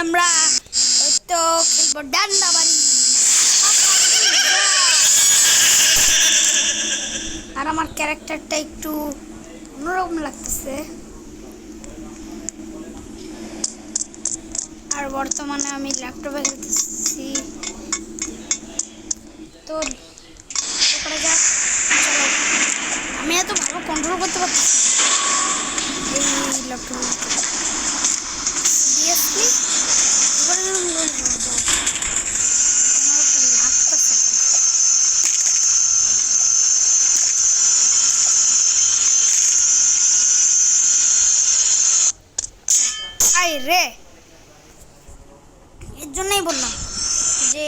আমরা ওই তো খেলবো ডান্ডা বাড়ি। আর আমার ক্যারেক্টারটা একটু অন্যরকম লাগতেছে। আর বর্তমানে আমি ল্যাপটপে খেলতেছি। তো করে যাক, চলো। আমি এত ভালো কন্ট্রোল করতে পারছি এই ল্যাপটপে। সিরিয়াসলি আই রে, এর জন্যই বললাম যে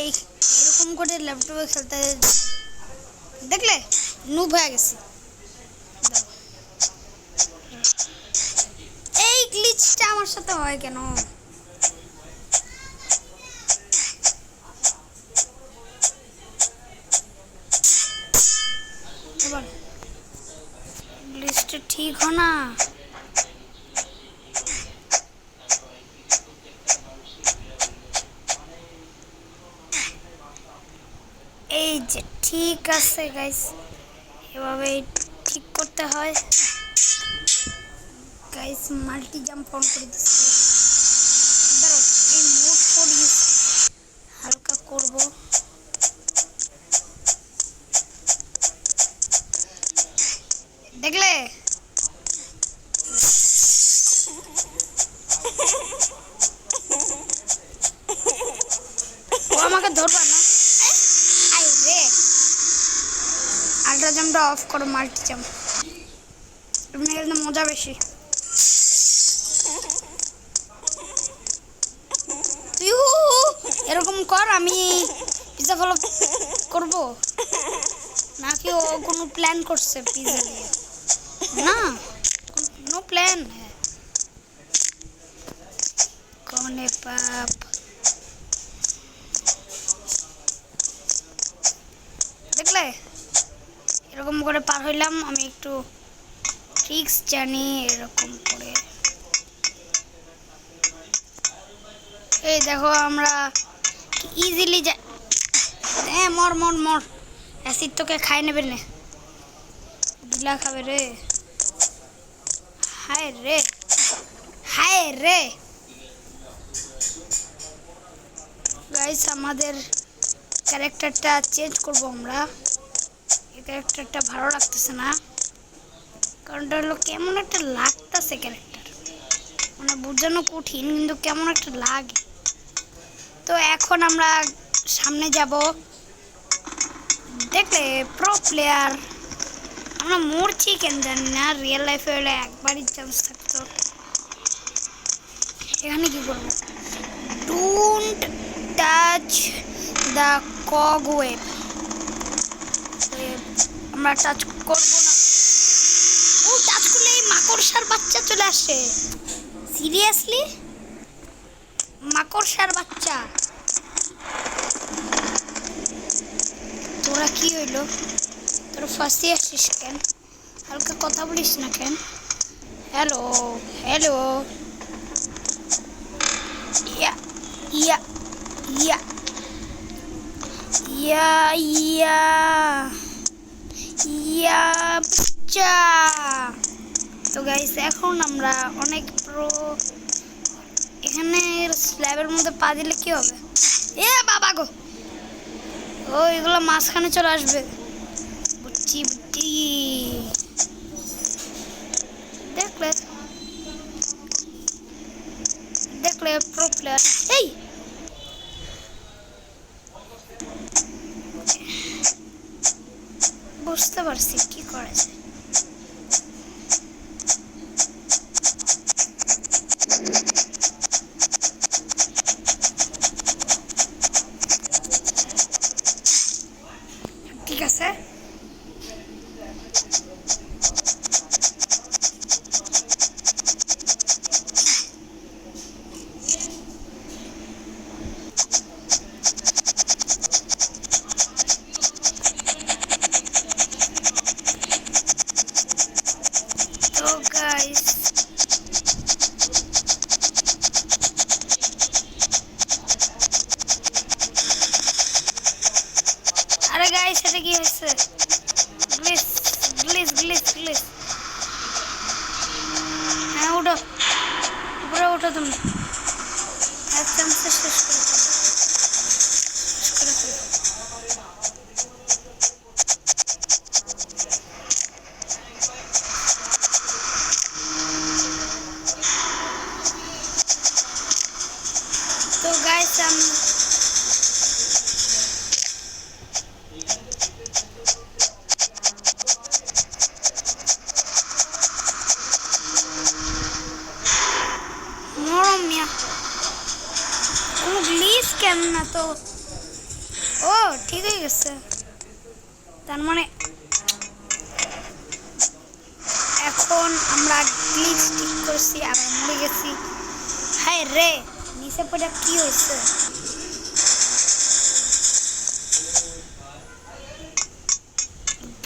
এরকম করে ল্যাপটপে খেলতে দেখলে নুব হয়ে গেছে। এই গ্লিচটা আমার সাথে হয় কেন? এবার গ্লিচটা ঠিক হয় না। এই যে ঠিক আছে গাইস, এভাবে ঠিক করতে হয় গাইস। মাল্টি জাম্প অন করে দিচ্ছি। দাঁড়াও, এই মোড করি হালকা করব। দেখলে ও আমাকে ধরবা না। আই রে, আল্ট্রা জাম্পটা অফ করো, মাল্টি জাম্প এখানে মজা বেশি। এরকম কর, আমি পিজা ফলো করব নাকি ও কোনো প্ল্যান করছে পিজা দিয়ে? না, নো প্ল্যান। কোনে পাপ দেখলে এরকম করে পার হইলাম। আমি একটু ট্রিক্স জানি এরকম করে। এই দেখো আমরা ইজিলি যা। হ্যাঁ, মর মর মর, অ্যাসিড তোকে খাই নেবে না, গিলা খাবে রে। হায় রে, হায় রে গাইস, আমাদের ক্যারেক্টারটা চেঞ্জ করব আমরা। এই ক্যারেক্টারটা ভালো লাগতেছে না, কারণটা হলো কেমন একটা লাগতেছে ক্যারেক্টার, মানে বোঝানো কঠিন কিন্তু কেমন একটা লাগে। তো এখন আমরা সামনে যাব। দেখলে প্রো প্লেয়ার, আমরা মরছি কেন জানি না। রিয়েল লাইফে হলে একবারই চান্স থাকতো। এখানে কি করবো? Don't touch the কগ web. আমরা টাচ করবো না। ও টাচ করলে এই মাকড়সার বাচ্চা চলে আসে। সিরিয়াসলি মাকড়সার বাচ্চা, তোরা কি হইলো? তোরা ফাঁসি আসিস কেন? হালকা কথা বলিস না কেন? হ্যালো হ্যালো, ইয়া ইয়া ইয়া ইয়া ইয়া ইয়া বাচ্চা। তো গাইস, এখন আমরা অনেক প্রো। এখানে স্ল্যাবের মধ্যে পা দিলে কি হবে? এ বাবা গো, ও এগুলো মাঝখানে চলে আসবে। বুঝছি বুঝছি। দেখলে দেখলে প্রো প্লেয়ার। এই বুঝতে পারছি কি করা যায়। ঠিক আছে, তো গাইস মিয়া কোনো গ্লিচ কেন না তো ও ঠিক হয়ে গেছে তার মানে এখন আমরা গ্লিচ ঠিক করছি আবার মরে গেছি হায় রে নিচে পড়ে কি হয়েছে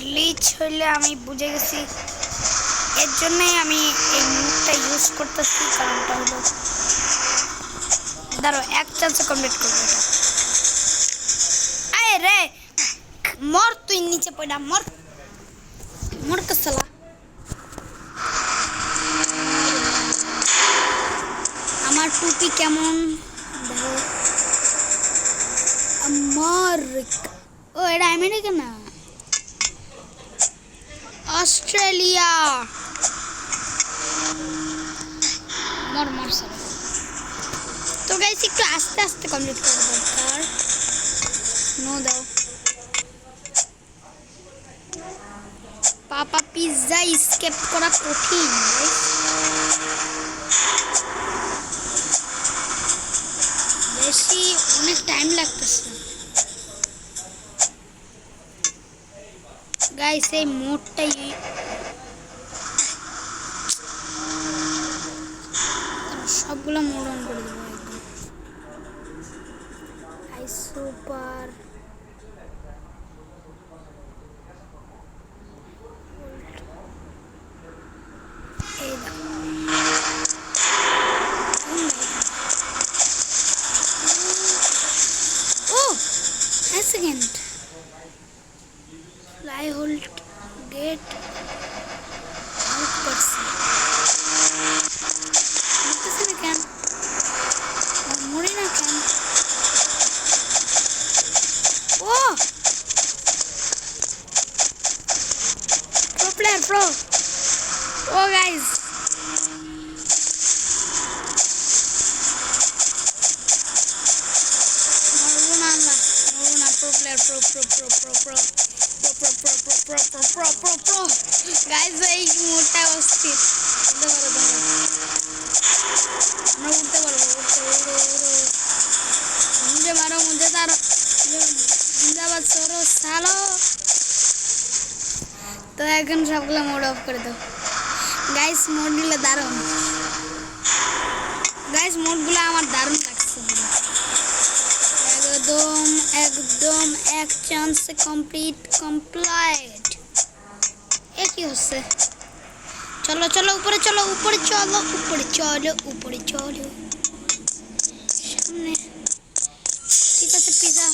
গ্লিচ হইলে আমি বুঝে গেছি এর জন্যই আমি এই মুডটা ইউজ করতেছি কারণটা হলো দাঁড়ো এক চান্সে কমপ্লিট করবো এটা আয় রে মর তুই নিচে পড়া মর মর কসলা আমার টুপি কেমন দেখো আমার ও এটা আমেরিকা না অস্ট্রেলিয়া মর মর সব তো গাইস একটু আস্তে আস্তে কমপ্লিট করা দরকার নো দাও পাপা পিজ্জা স্কেপ করা কঠিন বেশি অনেক টাইম লাগতেছে গাইস এই মোডটাই সবগুলো মোড অন করে দেবো একদম হাই সুপার এই দেখো ও এক second fly hold get out person দেখতেছি না কেন মরি না কেন ও pro player pro ও গাইস মরবো না আমরা মরবো না pro player pro গাইস এই মোটা অস্থির উঠতে পারবো मुझे मारो मुझे तारो जिंदाबाद सोरो सालो तो এখন সবগুলো মোড অফ করে দাও গাইস মোডগুলো দারুণ গাইস মোডগুলো আমার দারুণ লাগছে একদম একদম এক চান্সে কমপ্লিট কি হচ্ছে চলো চলো উপরে চলো উপরে চলো উপরে চলো উপরে চলো সামনে ঠিক আছে পিজা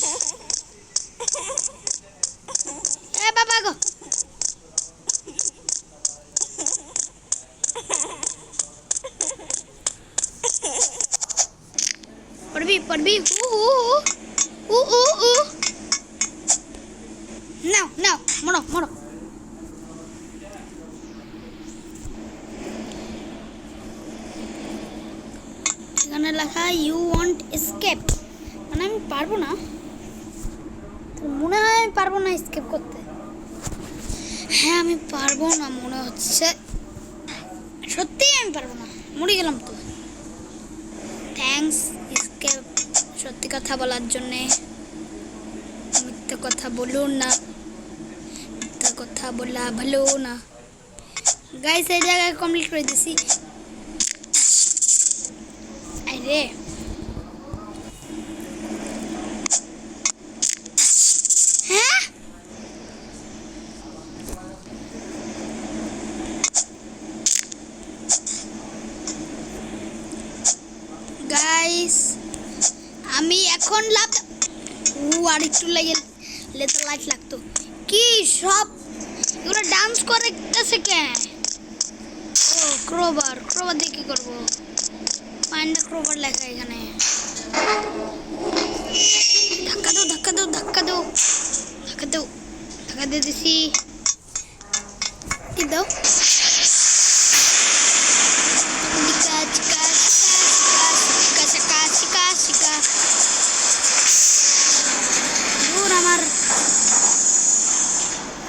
এ বাবা গো পড়বি নাও মরো এখানে লেখা ইউ ওয়ান্ট এসকেপ মানে আমি পারবো না মনে হয় আমি পারবো না এসকেপ করতে হ্যাঁ আমি পারবো না মনে হচ্ছে সত্যিই আমি পারবো না মরে গেলাম তো থ্যাঙ্কস এসকেপ সত্যি কথা বলার জন্যে মিথ্যে কথা বলুন না মিথ্যা কথা বলা ভালো না গাইস এই জায়গায় কমপ্লিট করে দিছি আরে হ্যাঁ গাইস আমি এখন লাভ আর একটু লেগে লেতে লাইট লাগতো কি সব এগুলো ডান্স করে গেছে কেন ও ক্রোবার দিয়ে কি করবো ফাইন্ড দ্য ক্রোবার লেখা এখানে ধাক্কা দিয়ে দিছি কি দাও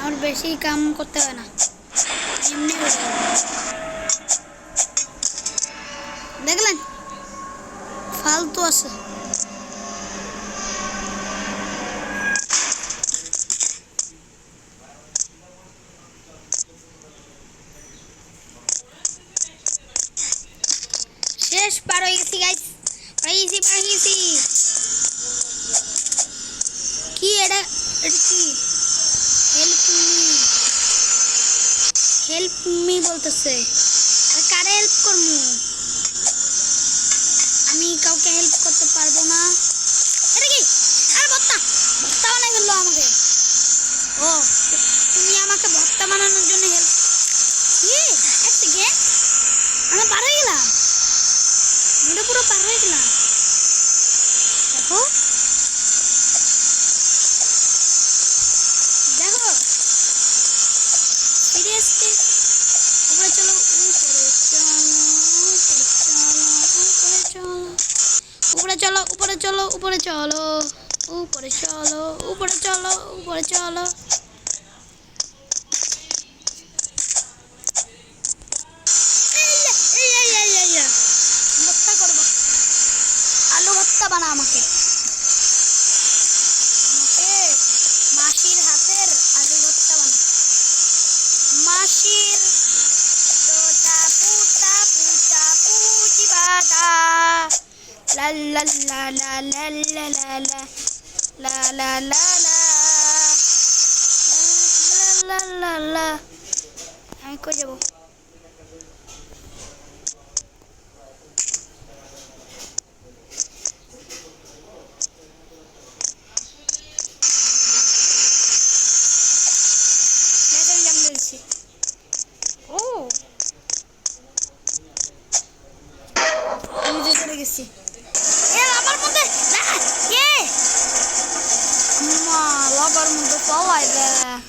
আমার বেশি কাম করতে হয় না এমনি দেখলেন শেষ পার হয়ে গেছি গাইস, পার হয়ে গেছি। কি এটা কি হেল্প মি বলতেছে, আর কারে হেল্প করবো? আমি কাউকে হেল্প করতে পারবো না। এটা কি? আর ভর্তা বানাই ফেললো আমাকে। ও তুমি আমাকে ভর্তা বানানোর জন্য হেল্প, এক সেকেন্ড আমরা পার হয়ে গেলাম, আমরা পুরো পার হয়ে গেলাম। দেখো দেখো সিরিয়াসলি, উপরে চলো, উপরে চলো, উপরে চলো, উপরে চলো, উপরে চলো, উপরে চলো, উপরে চলো। ভর্তা করবো, আলু ভর্তা বানা আমাকে, মাসির হাতের আলু ভর্তা বানা। মাসির তোতা পুতা পুতা পুচি বাদা লা লা লা লা লা লা লা লা লা লা লা লা লা। আমি কই যাবো? ও আমি যে চলে গেছি, আমার মধ্যে লাভার মধ্যে পাওয়াই দেয়।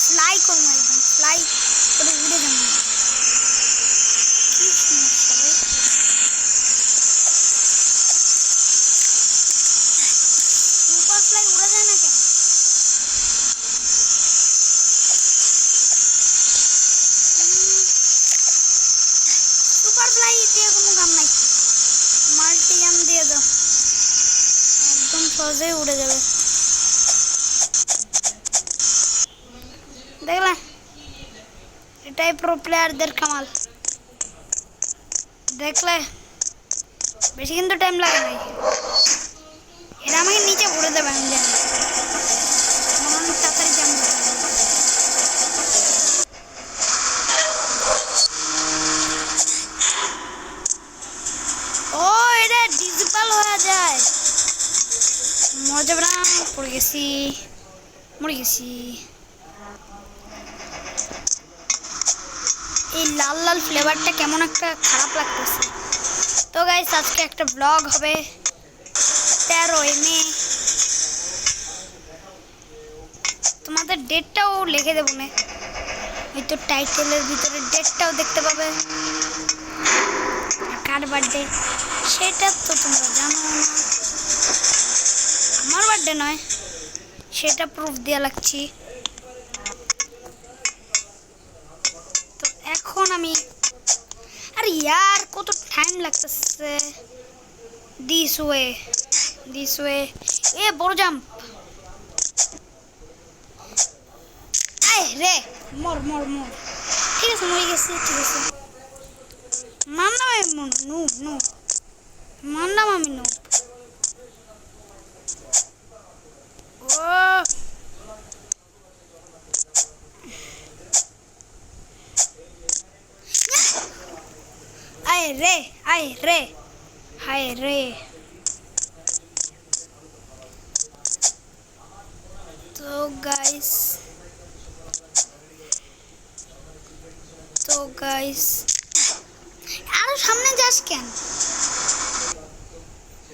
ফ্লাই করবো, একদম ফ্লাই করে উড়ে যাবো। সুপার ফ্লাই উড়ে যায় না কেন? সুপার ফ্লাই দিয়ে কোনো কাম নাই, মাল্টি জাম্প দিয়ে দাও, একদম সহজেই উড়ে যাবে। দেখলে এটাই প্রো প্লেয়ারদের কামাল। দেখলে বেশি কিন্তু টাইম লাগে নাই, এরা আমাকে নিচে ঘুরে দেবে, আমি জানি অনেক তাড়াতাড়ি জাম্প দিতে হবে। ও এটা ডিজিটাল হয়ে যায়, মজা না। পড়ে গেছি, মরে গেছি। এই লাল লাল ফ্লেভারটা কেমন একটা খারাপ লাগতেছে। তো গাইস আজকে একটা ব্লগ হবে 13 মে, তোমাদের ডেটটাও লিখে দেবো না, হয়তো টাইটেলের ভিতরে ডেটটাও দেখতে পাবে। কার বার্থডে সেটা তো তোমরা জানো না, আমার বার্থডে নয়, সেটা প্রুফ দেওয়া লাগছি। তো এখন আমি, আরে ইয়ার কত টাইম লাগতেছে। দিস ওয়ে এ বড় জাম্প, আয় রে মর মর মর। ঠিক আছে মরে গেছি, ঠিক আছে মানলাম আমি নুব নুব, মানলাম আমি নুব। ও আয় রে আয় রে হায় রে। তো গাইস আরো সামনে যাস কেন?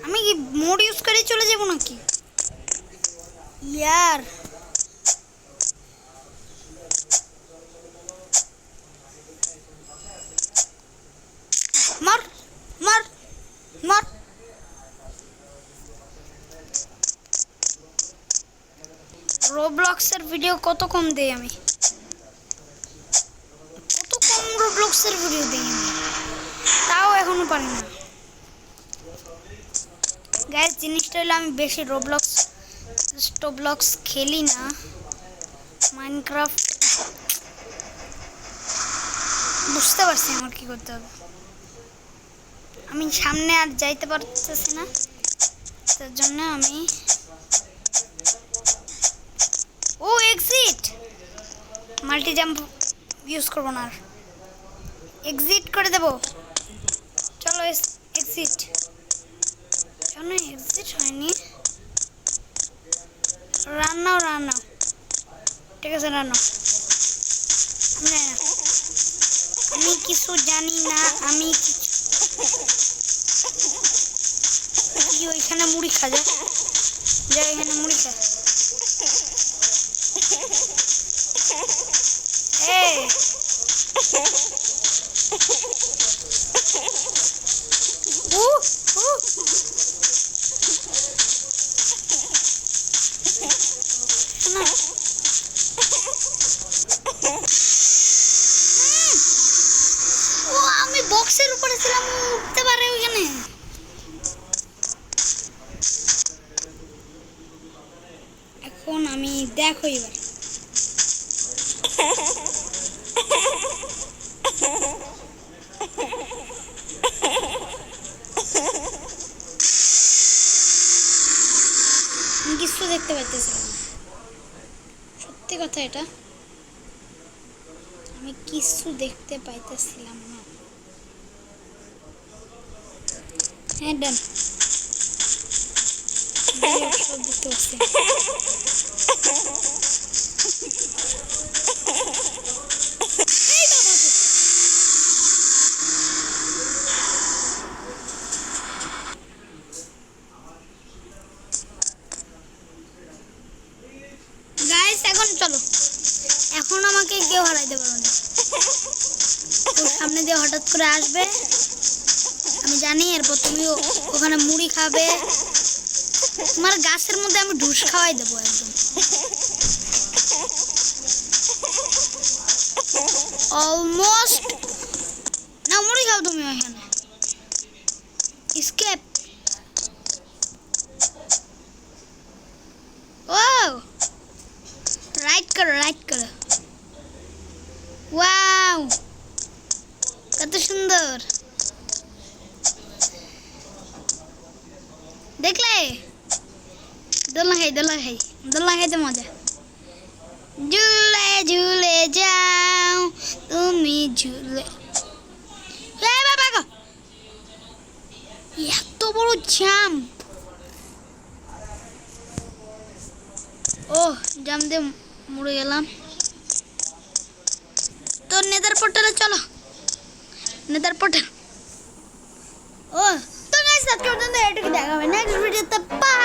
আমি কি মোড ইউজ করে চলে যাব নাকি ইয়ার? মার মার মার। রোবলক্সের ভিডিও কত কম দেই আমি, কত কম রোবলক্সের ভিডিও দেই আমি। পারি না গাইস। জিনিসটা হলো আমি বেশি রোবলক্স খেলি না, মাইনক্রাফট। বুঝতে পারছি আমার কি করতে হবে। আমি সামনে আর যাইতে পারতেছি না, তার জন্য আমি এক্সিট মাল্টি জাম্প ইউজ করবো না, আর এক্সিট করে দেব। চলো এক্সিট। চলো এক্সিট হয়নি, রান্নাও ঠিক আছে, রান্নাও। আমি কিছু জানি না, আমি কি ওইখানে মুড়ি খা যায়, এখানে মুড়ি খা। আমি বক্সের উপরে ছিলাম, উঠতে পারে ওইখানে। এখন আমি দেখো এবার আমি কিছু দেখতে পাইতেছিলাম, সত্যি কথা এটা, আমি কিছু দেখতে পাইতেছিলাম না। হ্যাঁ ডান, সব দেখতে পাচ্ছি। গাইস এখন চলো, এখন আমাকে কেউ হারাইতে পারো না। ওর সামনে দিয়ে হঠাৎ করে আসবে, আমি জানি, এরপর তুমি ওখানে মুড়ি খাবে। তোমার গাছের মধ্যে আমি ঢুস খাওয়াই দেবো একদম। অলমোস্ট না, মুড়ি খাও তুমি ওখানে। স্কেপ। ও রাইট করো। ওয়াও কত সুন্দর দেখলে। দোলনা খাইতে মজা। ঝুলে যাও তুমি ঝুলে। এত বড় জাম্প। জাম্প দিয়ে মরে গেলাম। তো নেদার পোর্টালে চলো, নেদার পোর্টাল। তো গাইস আজকে পর্যন্ত এটুকু দেখা হবে, নেক্সট ভিডিওতে বাই।